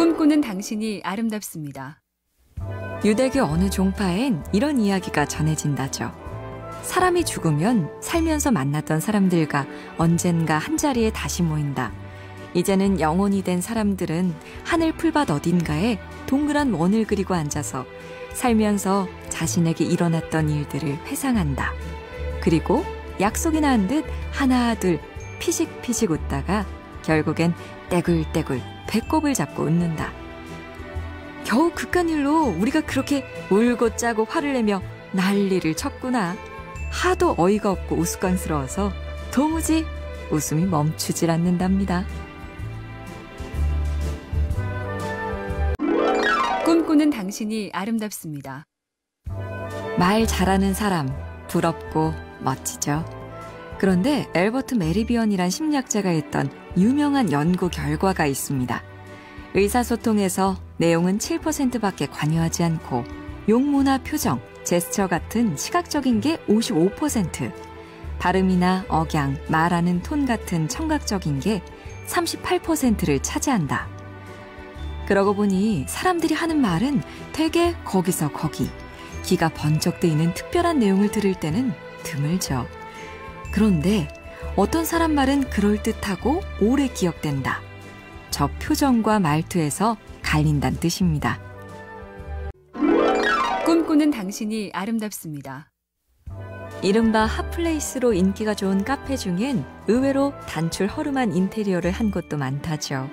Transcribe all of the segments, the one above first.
꿈꾸는 당신이 아름답습니다. 유대교 어느 종파엔 이런 이야기가 전해진다죠. 사람이 죽으면 살면서 만났던 사람들과 언젠가 한자리에 다시 모인다. 이제는 영혼이 된 사람들은 하늘 풀밭 어딘가에 동그란 원을 그리고 앉아서 살면서 자신에게 일어났던 일들을 회상한다. 그리고 약속이나 한 듯 하나 둘 피식피식 웃다가 결국엔 떼굴떼굴 배꼽을 잡고 웃는다. 겨우 그깟 일로 우리가 그렇게 울고 짜고 화를 내며 난리를 쳤구나. 하도 어이가 없고 우스꽝스러워서 도무지 웃음이 멈추질 않는답니다. 꿈꾸는 당신이 아름답습니다. 말 잘하는 사람, 부럽고 멋지죠. 그런데 엘버트 메리비언이란 심리학자가 했던 유명한 연구 결과가 있습니다. 의사소통에서 내용은 7%밖에 관여하지 않고 용모나 표정, 제스처 같은 시각적인 게 55%, 발음이나 억양, 말하는 톤 같은 청각적인 게 38%를 차지한다. 그러고 보니 사람들이 하는 말은 되게 거기서 거기, 귀가 번쩍 뜨이는 특별한 내용을 들을 때는 드물죠. 그런데 어떤 사람 말은 그럴듯하고 오래 기억된다. 저 표정과 말투에서 갈린다는 뜻입니다. 꿈꾸는 당신이 아름답습니다. 이른바 핫플레이스로 인기가 좋은 카페 중엔 의외로 단출 허름한 인테리어를 한 곳도 많다죠.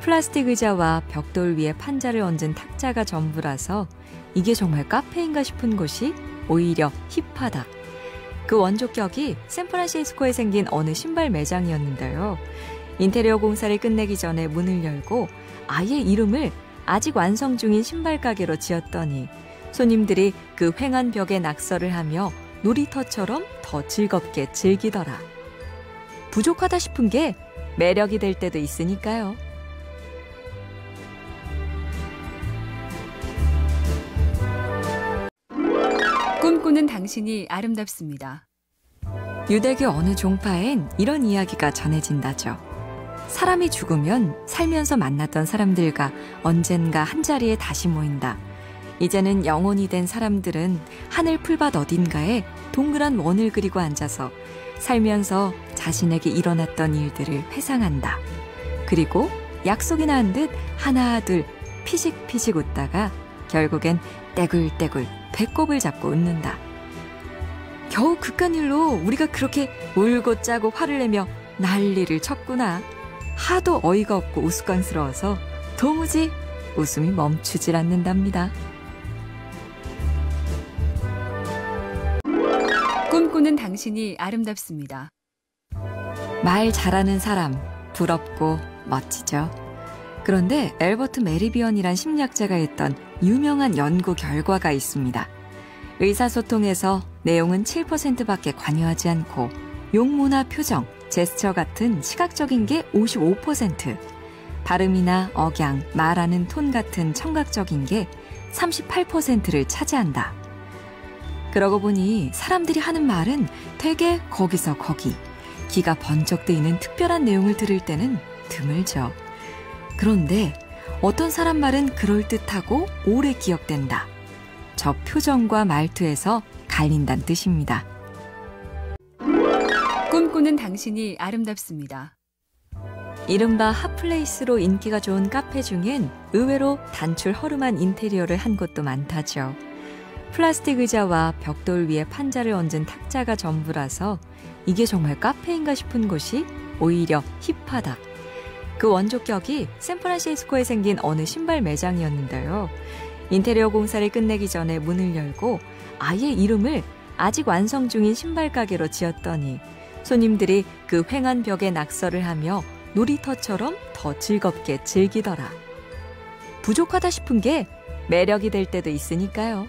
플라스틱 의자와 벽돌 위에 판자를 얹은 탁자가 전부라서 이게 정말 카페인가 싶은 곳이 오히려 힙하다. 그 원조격이 샌프란시스코에 생긴 어느 신발 매장이었는데요. 인테리어 공사를 끝내기 전에 문을 열고 아예 이름을 아직 완성 중인 신발 가게로 지었더니 손님들이 그 휑한 벽에 낙서를 하며 놀이터처럼 더 즐겁게 즐기더라. 부족하다 싶은 게 매력이 될 때도 있으니까요. 꿈꾸는 당신이 아름답습니다. 유대교 어느 종파엔 이런 이야기가 전해진다죠. 사람이 죽으면 살면서 만났던 사람들과 언젠가 한자리에 다시 모인다. 이제는 영혼이 된 사람들은 하늘 풀밭 어딘가에 동그란 원을 그리고 앉아서 살면서 자신에게 일어났던 일들을 회상한다. 그리고 약속이나 한 듯 하나 둘 피식피식 웃다가 결국엔 떼굴떼굴 배꼽을 잡고 웃는다. 겨우 그깟 일로 우리가 그렇게 울고 짜고 화를 내며 난리를 쳤구나. 하도 어이가 없고 우스꽝스러워서 도무지 웃음이 멈추질 않는답니다. 꿈꾸는 당신이 아름답습니다. 말 잘하는 사람, 부럽고 멋지죠. 그런데 엘버트 메리비언이란 심리학자가 했던 유명한 연구 결과가 있습니다. 의사소통에서 내용은 7%밖에 관여하지 않고 용모나 표정, 제스처 같은 시각적인 게 55%, 발음이나 억양, 말하는 톤 같은 청각적인 게 38%를 차지한다. 그러고 보니 사람들이 하는 말은 되게 거기서 거기, 귀가 번쩍 뜨이는 특별한 내용을 들을 때는 드물죠. 그런데 어떤 사람 말은 그럴듯하고 오래 기억된다. 저 표정과 말투에서 갈린다는 뜻입니다. 꿈꾸는 당신이 아름답습니다. 이른바 핫플레이스로 인기가 좋은 카페 중엔 의외로 단출 허름한 인테리어를 한 곳도 많다죠. 플라스틱 의자와 벽돌 위에 판자를 얹은 탁자가 전부라서 이게 정말 카페인가 싶은 곳이 오히려 힙하다. 그 원조격이 샌프란시스코에 생긴 어느 신발 매장이었는데요. 인테리어 공사를 끝내기 전에 문을 열고 아예 이름을 아직 완성 중인 신발 가게로 지었더니 손님들이 그 휑한 벽에 낙서를 하며 놀이터처럼 더 즐겁게 즐기더라. 부족하다 싶은 게 매력이 될 때도 있으니까요.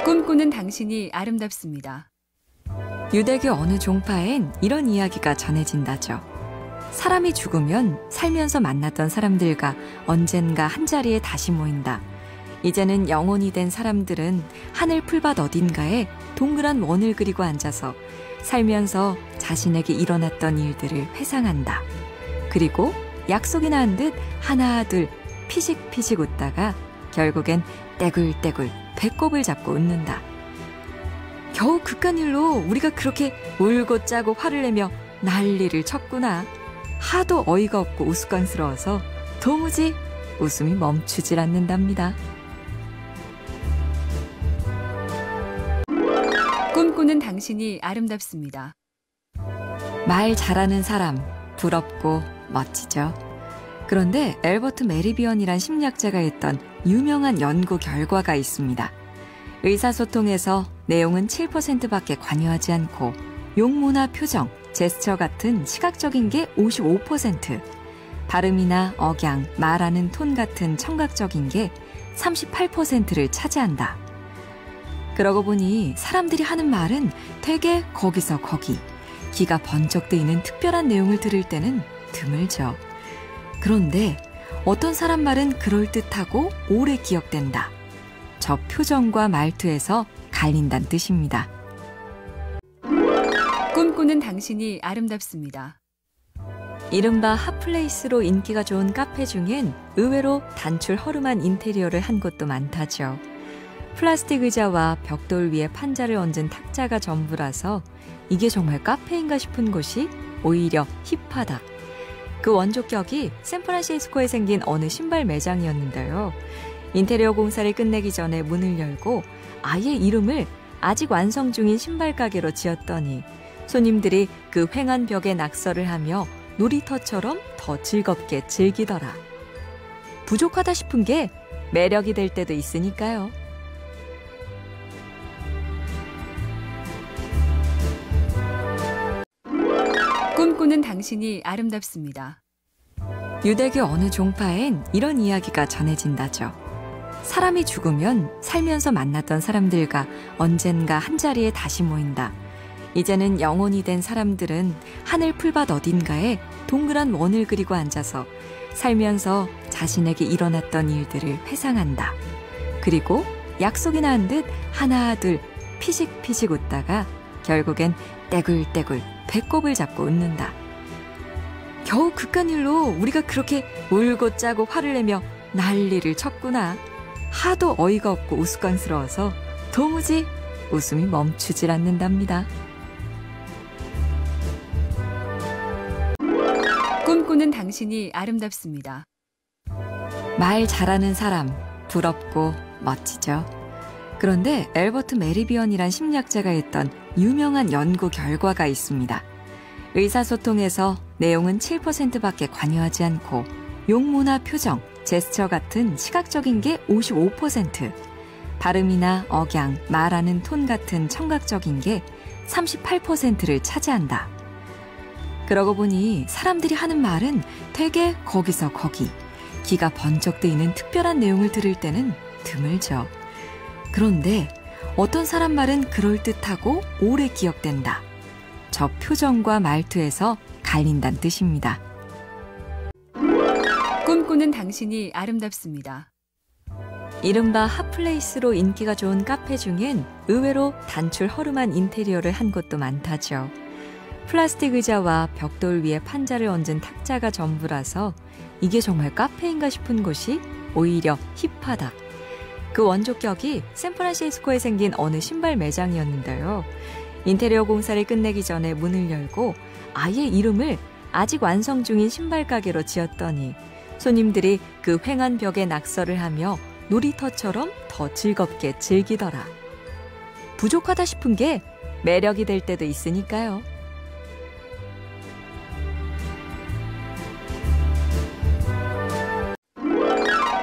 꿈꾸는 당신이 아름답습니다. 유대교 어느 종파엔 이런 이야기가 전해진다죠. 사람이 죽으면 살면서 만났던 사람들과 언젠가 한자리에 다시 모인다. 이제는 영혼이 된 사람들은 하늘 풀밭 어딘가에 동그란 원을 그리고 앉아서 살면서 자신에게 일어났던 일들을 회상한다. 그리고 약속이나 한 듯 하나 둘 피식피식 웃다가 결국엔 떼굴떼굴 배꼽을 잡고 웃는다. 겨우 그깟 일로 우리가 그렇게 울고 짜고 화를 내며 난리를 쳤구나. 하도 어이가 없고 우스꽝스러워서 도무지 웃음이 멈추질 않는답니다. 꿈꾸는 당신이 아름답습니다. 말 잘하는 사람, 부럽고 멋지죠. 그런데 엘버트 메리비언이란 심리학자가 했던 유명한 연구 결과가 있습니다. 의사소통에서 내용은 7%밖에 관여하지 않고 용모나 표정, 제스처 같은 시각적인 게 55%, 발음이나 억양, 말하는 톤 같은 청각적인 게 38%를 차지한다. 그러고 보니 사람들이 하는 말은 되게 거기서 거기, 귀가 번쩍 뜨이는 특별한 내용을 들을 때는 드물죠. 그런데 어떤 사람 말은 그럴듯하고 오래 기억된다. 저 표정과 말투에서 갈린다는 뜻입니다. 꿈꾸는 당신이 아름답습니다. 이른바 핫플레이스로 인기가 좋은 카페 중엔 의외로 단출 허름한 인테리어를 한 곳도 많다죠. 플라스틱 의자와 벽돌 위에 판자를 얹은 탁자가 전부라서 이게 정말 카페인가 싶은 곳이 오히려 힙하다. 그 원조격이 샌프란시스코에 생긴 어느 신발 매장이었는데요. 인테리어 공사를 끝내기 전에 문을 열고 아예 이름을 아직 완성 중인 신발 가게로 지었더니 손님들이 그 휑한 벽에 낙서를 하며 놀이터처럼 더 즐겁게 즐기더라. 부족하다 싶은 게 매력이 될 때도 있으니까요. 꿈꾸는 당신이 아름답습니다. 유대교 어느 종파엔 이런 이야기가 전해진다죠. 사람이 죽으면 살면서 만났던 사람들과 언젠가 한자리에 다시 모인다. 이제는 영혼이 된 사람들은 하늘 풀밭 어딘가에 동그란 원을 그리고 앉아서 살면서 자신에게 일어났던 일들을 회상한다. 그리고 약속이나 한 듯 하나 둘 피식피식 웃다가 결국엔 떼굴떼굴 배꼽을 잡고 웃는다. 겨우 그깟 일로 우리가 그렇게 울고 짜고 화를 내며 난리를 쳤구나. 하도 어이가 없고 우스꽝스러워서 도무지 웃음이 멈추질 않는답니다. 꿈꾸는 당신이 아름답습니다. 말 잘하는 사람, 부럽고 멋지죠. 그런데 엘버트 메리비언이란 심리학자가 했던 유명한 연구 결과가 있습니다. 의사소통에서 내용은 7%밖에 관여하지 않고 용모나 표정, 제스처 같은 시각적인 게 55%, 발음이나 억양, 말하는 톤 같은 청각적인 게 38%를 차지한다. 그러고 보니 사람들이 하는 말은 되게 거기서 거기, 귀가 번쩍 뜨이는 특별한 내용을 들을 때는 드물죠. 그런데 어떤 사람 말은 그럴듯하고 오래 기억된다. 저 표정과 말투에서 갈린다는 뜻입니다. 꿈꾸는 당신이 아름답습니다. 이른바 핫플레이스로 인기가 좋은 카페 중엔 의외로 단출 허름한 인테리어를 한 곳도 많다죠. 플라스틱 의자와 벽돌 위에 판자를 얹은 탁자가 전부라서 이게 정말 카페인가 싶은 곳이 오히려 힙하다. 그 원조격이 샌프란시스코에 생긴 어느 신발 매장이었는데요. 인테리어 공사를 끝내기 전에 문을 열고 아예 이름을 아직 완성 중인 신발 가게로 지었더니 손님들이 그 휑한 벽에 낙서를 하며 놀이터처럼 더 즐겁게 즐기더라. 부족하다 싶은 게 매력이 될 때도 있으니까요.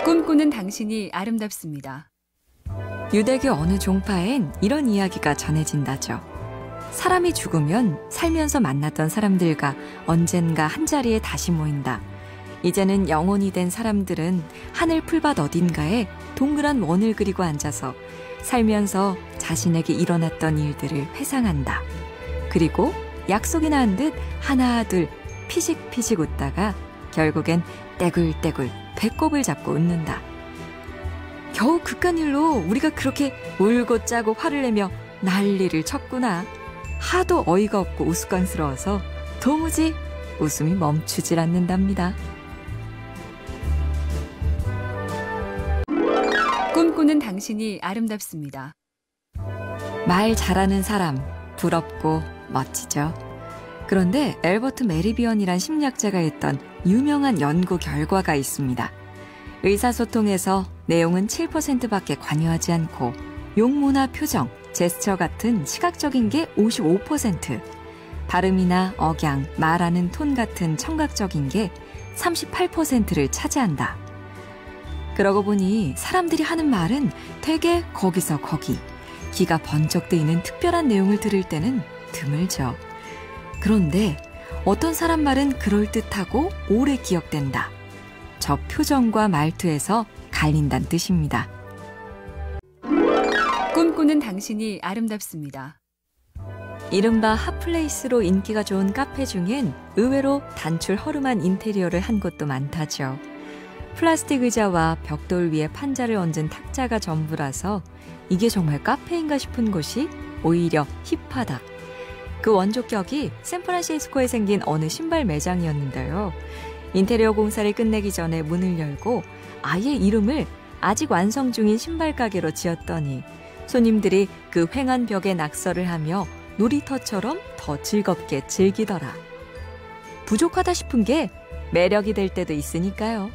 꿈꾸는 당신이 아름답습니다. 유대교 어느 종파엔 이런 이야기가 전해진다죠. 사람이 죽으면 살면서 만났던 사람들과 언젠가 한자리에 다시 모인다. 이제는 영혼이 된 사람들은 하늘 풀밭 어딘가에 동그란 원을 그리고 앉아서 살면서 자신에게 일어났던 일들을 회상한다. 그리고 약속이나 한 듯 하나 둘 피식피식 웃다가 결국엔 떼굴떼굴 배꼽을 잡고 웃는다. 겨우 그깟 일로 우리가 그렇게 울고 짜고 화를 내며 난리를 쳤구나. 하도 어이가 없고 우스꽝스러워서 도무지 웃음이 멈추질 않는답니다. 꿈꾸는 당신이 아름답습니다. 말 잘하는 사람, 부럽고 멋지죠. 그런데 엘버트 메리비언이란 심리학자가 했던 유명한 연구 결과가 있습니다. 의사소통에서 내용은 7%밖에 관여하지 않고 용모나 표정, 제스처 같은 시각적인 게 55%, 발음이나 억양, 말하는 톤 같은 청각적인 게 38%를 차지한다. 그러고 보니 사람들이 하는 말은 되게 거기서 거기, 귀가 번쩍 뜨이는 특별한 내용을 들을 때는 드물죠. 그런데 어떤 사람 말은 그럴듯하고 오래 기억된다. 저 표정과 말투에서 갈린다는 뜻입니다. 꿈꾸는 당신이 아름답습니다. 이른바 핫플레이스로 인기가 좋은 카페 중엔 의외로 단출 허름한 인테리어를 한 곳도 많다죠. 플라스틱 의자와 벽돌 위에 판자를 얹은 탁자가 전부라서 이게 정말 카페인가 싶은 곳이 오히려 힙하다. 그 원조격이 샌프란시스코에 생긴 어느 신발 매장이었는데요. 인테리어 공사를 끝내기 전에 문을 열고 아예 이름을 아직 완성 중인 신발 가게로 지었더니 손님들이 그 휑한 벽에 낙서를 하며 놀이터처럼 더 즐겁게 즐기더라. 부족하다 싶은 게 매력이 될 때도 있으니까요.